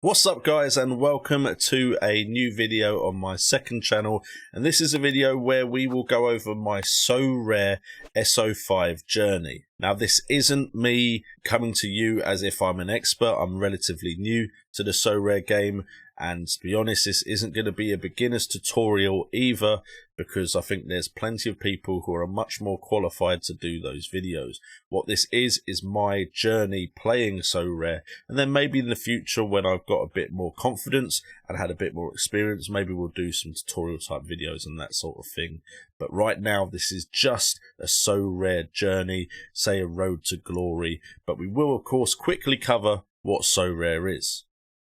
What's up guys, and welcome to a new video on my second channel, and this is a video where we will go over my Sorare S05 journey. Now this isn't me coming to you as if I'm an expert. I'm relatively new to the Sorare game, and to be honest, this isn't going to be a beginner's tutorial either, because I think there's plenty of people who are much more qualified to do those videos. What this is my journey playing Sorare, and then maybe in the future when I've got a bit more confidence and had a bit more experience, maybe we'll do some tutorial type videos and that sort of thing. But right now this is just a Sorare journey, say a road to glory, but we will of course quickly cover what Sorare is.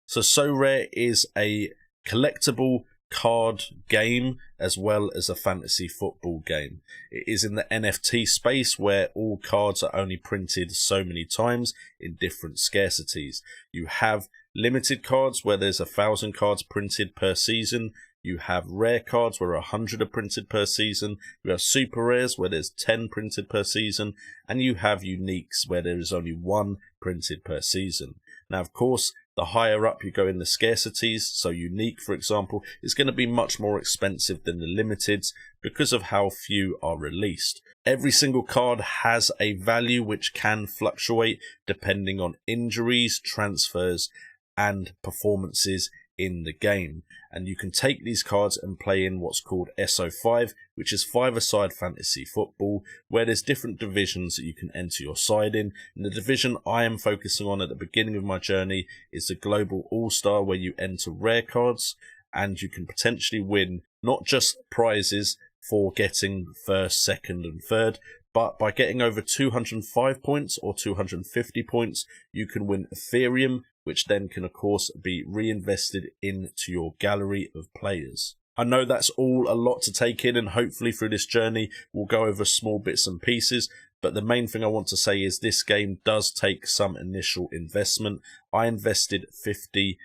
So Sorare is a collectible card game as well as a fantasy football game. It is in the NFT space where all cards are only printed so many times in different scarcities. You have limited cards where there's 1,000 cards printed per season. You have rare cards where 100 are printed per season. You have super rares where there's 10 printed per season. And you have uniques where there is only 1 printed per season. Now, of course, the higher up you go in the scarcities, so unique, for example, is going to be much more expensive than the limiteds because of how few are released. Every single card has a value which can fluctuate depending on injuries, transfers, and performances in the game. And you can take these cards and play in what's called SO5, which is 5-a-side fantasy football, where there's different divisions that you can enter your side in. And the division I am focusing on at the beginning of my journey is the Global All-Star, where you enter rare cards and you can potentially win not just prizes for getting first, second and third, but by getting over 205 points or 250 points, you can win Ethereum, which then can of course be reinvested into your gallery of players. I know that's all a lot to take in, and hopefully through this journey we'll go over small bits and pieces, but the main thing I want to say is this game does take some initial investment. I invested £50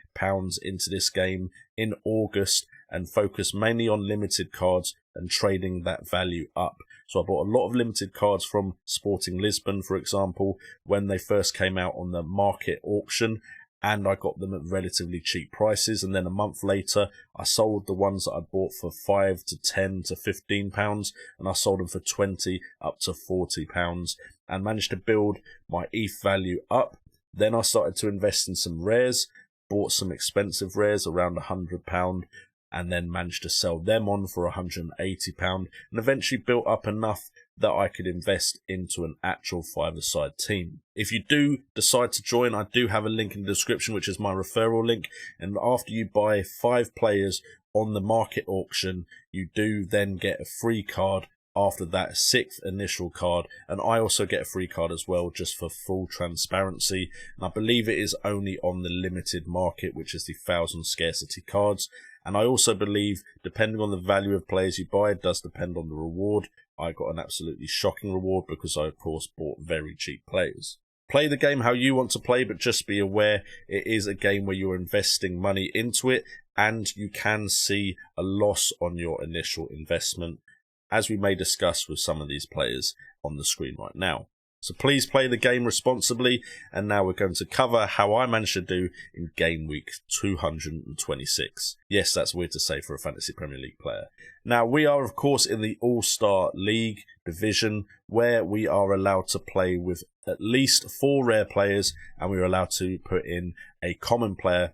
into this game in August and focused mainly on limited cards and trading that value up. So I bought a lot of limited cards from Sporting Lisbon, for example, when they first came out on the market auction, and I got them at relatively cheap prices. And then a month later, I sold the ones that I bought for £5 to £10 to £15, and I sold them for £20 up to £40, and managed to build my ETH value up. Then I started to invest in some rares, bought some expensive rares around £100, and then managed to sell them on for £180, and eventually built up enough that I could invest into an actual 5-a-side team. If you do decide to join, I do have a link in the description, which is my referral link, and after you buy 5 players on the market auction, you do then get a free card after that 6th initial card, and I also get a free card as well, just for full transparency. And I believe it is only on the limited market, which is the 1,000 scarcity cards. And I also believe, depending on the value of players you buy, it does depend on the reward. I got an absolutely shocking reward because I of course bought very cheap players. Play the game how you want to play, but just be aware it is a game where you're investing money into it, and you can see a loss on your initial investment, as we may discuss with some of these players on the screen right now. So please play the game responsibly, and now we're going to cover how I managed to do in game week 226. Yes, that's weird to say for a Fantasy Premier League player. Now, we are of course in the AllStar League division, where we are allowed to play with at least 4 rare players, and we're allowed to put in a common player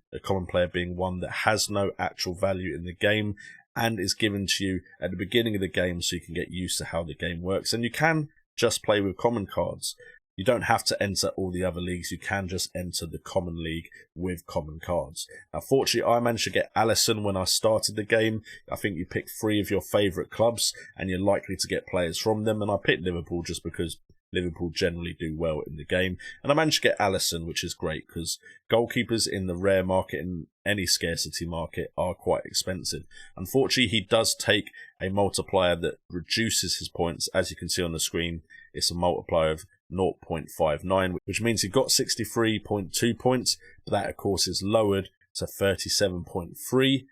being one that has no actual value in the game, and is given to you at the beginning of the game so you can get used to how the game works. And you can just play with common cards. You don't have to enter all the other leagues. You can just enter the common league with common cards. Now, fortunately, I managed to get Alisson when I started the game. I think you pick 3 of your favourite clubs and you're likely to get players from them. And I picked Liverpool just because Liverpool generally do well in the game. And I managed to get Alisson, which is great because goalkeepers in the rare market and any scarcity market are quite expensive. Unfortunately, he does take a multiplier that reduces his points. As you can see on the screen, it's a multiplier of 0.59, which means he got 63.2 points, but that of course is lowered to 37.3.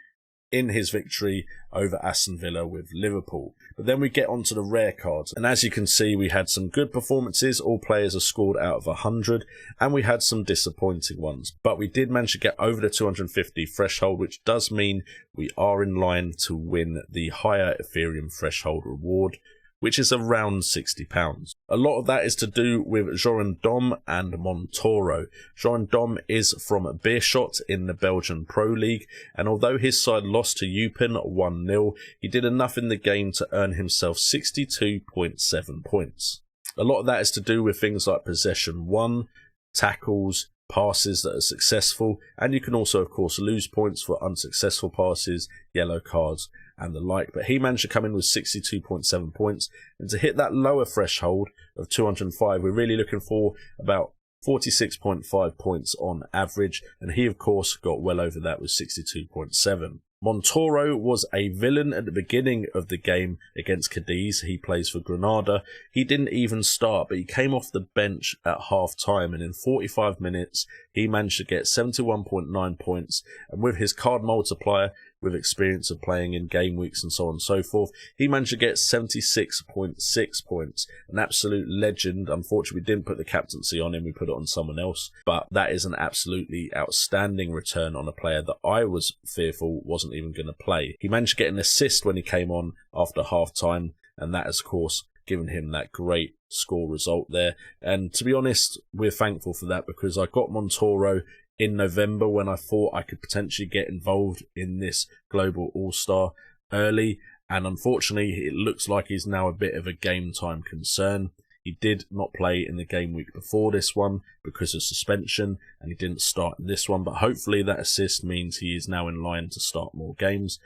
in his victory over Aston Villa with Liverpool. But then we get onto the rare cards, and as you can see, we had some good performances. All players are scored out of 100, and we had some disappointing ones, but we did manage to get over the 250 threshold, which does mean we are in line to win the higher Ethereum threshold reward, which is around £60. A lot of that is to do with Sorare and Montoro. Sorare is from Beerschot in the Belgian Pro League, and although his side lost to Eupen 1-0, he did enough in the game to earn himself 62.7 points. A lot of that is to do with things like possession won, tackles, passes that are successful, and you can also of course lose points for unsuccessful passes, yellow cards and the like. But he managed to come in with 62.7 points, and to hit that lower threshold of 205, we're really looking for about 46.5 points on average, and he of course got well over that with 62.7. Montoro was a villain at the beginning of the game against Cadiz. He plays for Granada. He didn't even start, but he came off the bench at half time, and in 45 minutes he managed to get 71.9 points, and with his card multiplier, with experience of playing in game weeks and so on and so forth, he managed to get 76.6 points. An absolute legend. Unfortunately, we didn't put the captaincy on him, we put it on someone else, but that is an absolutely outstanding return on a player that I was fearful wasn't even going to play. He managed to get an assist when he came on after half time, and that has of course given him that great score result there. And to be honest, we're thankful for that, because I got Montoro in November when I thought I could potentially get involved in this global all-star early, and unfortunately it looks like he's now a bit of a game time concern. He did not play in the game week before this one because of suspension, and he didn't start in this one, but hopefully that assist means he is now in line to start more games.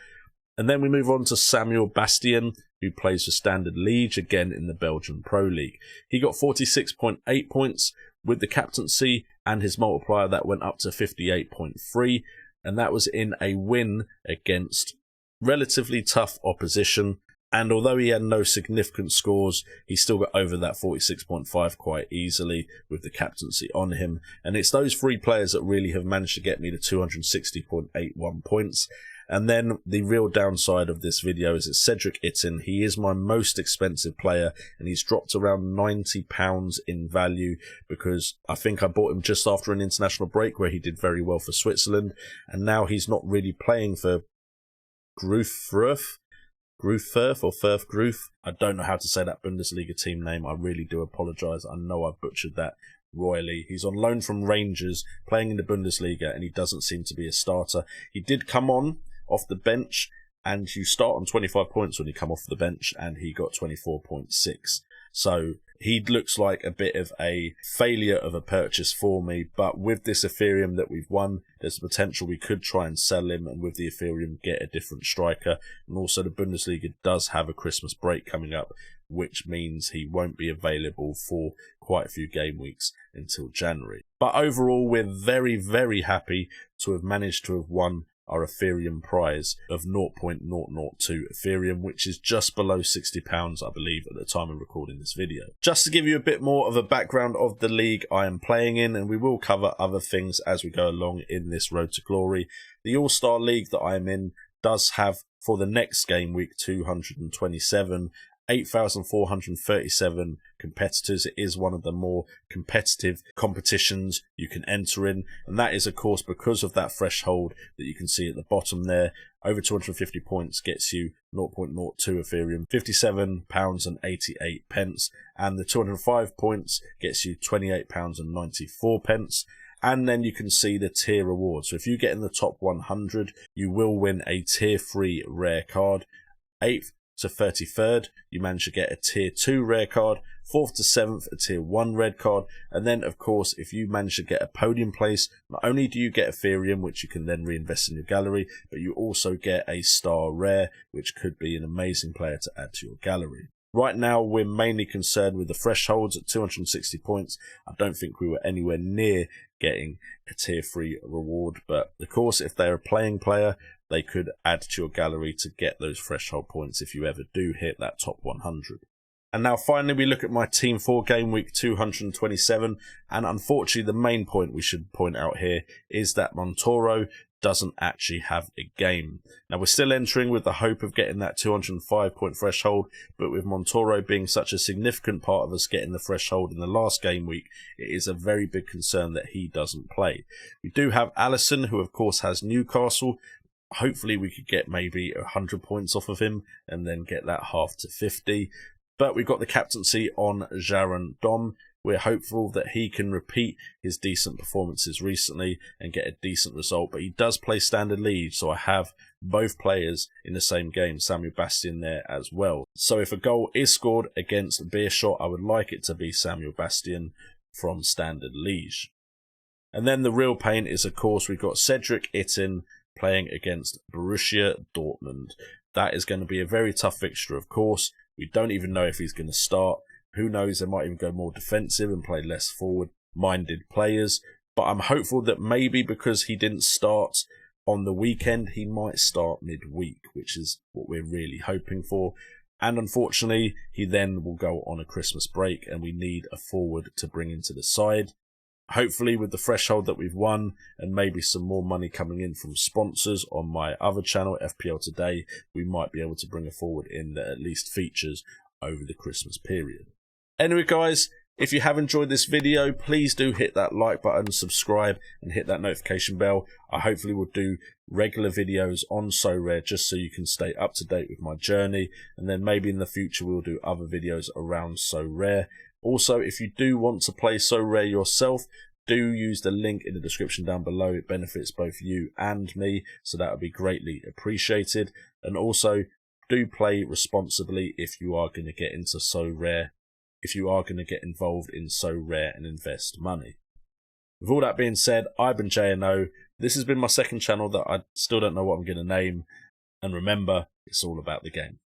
And then we move on to Samuel Bastien, who plays for Standard Liège, again in the Belgian Pro League. He got 46.8 points with the captaincy, and his multiplier that went up to 58.3, and that was in a win against relatively tough opposition. And although he had no significant scores, he still got over that 46.5 quite easily with the captaincy on him. And it's those three players that really have managed to get me to 260.81 points. And then the real downside of this video is it's Cedric Itten. He is my most expensive player, and he's dropped around £90 in value, because I think I bought him just after an international break where he did very well for Switzerland, and now he's not really playing for Grufurth or Firth Groof. I don't know how to say that Bundesliga team name. I really do apologise. I know I've butchered that royally. He's on loan from Rangers, playing in the Bundesliga, and he doesn't seem to be a starter. He did come on off the bench, and you start on 25 points when you come off the bench, and he got 24.6. So he looks like a bit of a failure of a purchase for me, but with this Ethereum that we've won, there's the potential we could try and sell him, and with the Ethereum get a different striker. And also the Bundesliga does have a Christmas break coming up, which means he won't be available for quite a few game weeks until January. But overall, we're very, very happy to have managed to have won our Ethereum prize of 0.002 Ethereum, which is just below £60, I believe, at the time of recording this video. Just to give you a bit more of a background of the league I am playing in, and we will cover other things as we go along in this road to glory. The AllStar League that I am in does have, for the next game week, 227 8,437 competitors. It is one of the more competitive competitions you can enter in, and that is of course because of that threshold that you can see at the bottom there. Over 250 points gets you 0.02 Ethereum, £57.88, and the 205 points gets you £28.94. And then you can see the tier rewards. So if you get in the top 100, you will win a tier 3 rare card. 8th to 33rd, you manage to get a tier 2 rare card. 4th to 7th, a tier 1 red card. And then of course, if you manage to get a podium place, not only do you get Ethereum, which you can then reinvest in your gallery, but you also get a star rare, which could be an amazing player to add to your gallery. Right now, we're mainly concerned with the thresholds at 260 points. I don't think we were anywhere near getting a tier 3 reward, but of course, if they're a playing player, they could add to your gallery to get those threshold points if you ever do hit that top 100. And now finally we look at my Team 4 game week 227, and unfortunately the main point we should point out here is that Montoro doesn't actually have a game. Now, we're still entering with the hope of getting that 205 point threshold, but with Montoro being such a significant part of us getting the threshold in the last game week, it is a very big concern that he doesn't play. We do have Alisson, who of course has Newcastle. Hopefully we could get maybe 100 points off of him and then get that half to 50. But we've got the captaincy on Jaron Dom. We're hopeful that he can repeat his decent performances recently and get a decent result. But he does play Standard League, so I have both players in the same game, Samuel Bastian there as well. So if a goal is scored against Beerschot, I would like it to be Samuel Bastian from Standard League. And then the real pain is, of course, we've got Cedric Itten playing against Borussia Dortmund. That is going to be a very tough fixture, of course. We don't even know if he's going to start. Who knows, they might even go more defensive and play less forward-minded players. But I'm hopeful that maybe because he didn't start on the weekend, he might start midweek, which is what we're really hoping for. And unfortunately, he then will go on a Christmas break, and we need a forward to bring into the side. Hopefully, with the threshold that we've won and maybe some more money coming in from sponsors on my other channel, FPL Today, we might be able to bring a forward in that at least features over the Christmas period. Anyway, guys, if you have enjoyed this video, please do hit that like button, subscribe, and hit that notification bell. I hopefully will do regular videos on Sorare just so you can stay up to date with my journey. And then maybe in the future, we'll do other videos around Sorare. Also, if you do want to play Sorare yourself, do use the link in the description down below. It benefits both you and me, so that would be greatly appreciated. And also, do play responsibly if you are going to get into Sorare. If you are going to get involved in Sorare and invest money. With all that being said, I've been JNO. This has been my second channel that I still don't know what I'm going to name. And remember, it's all about the game.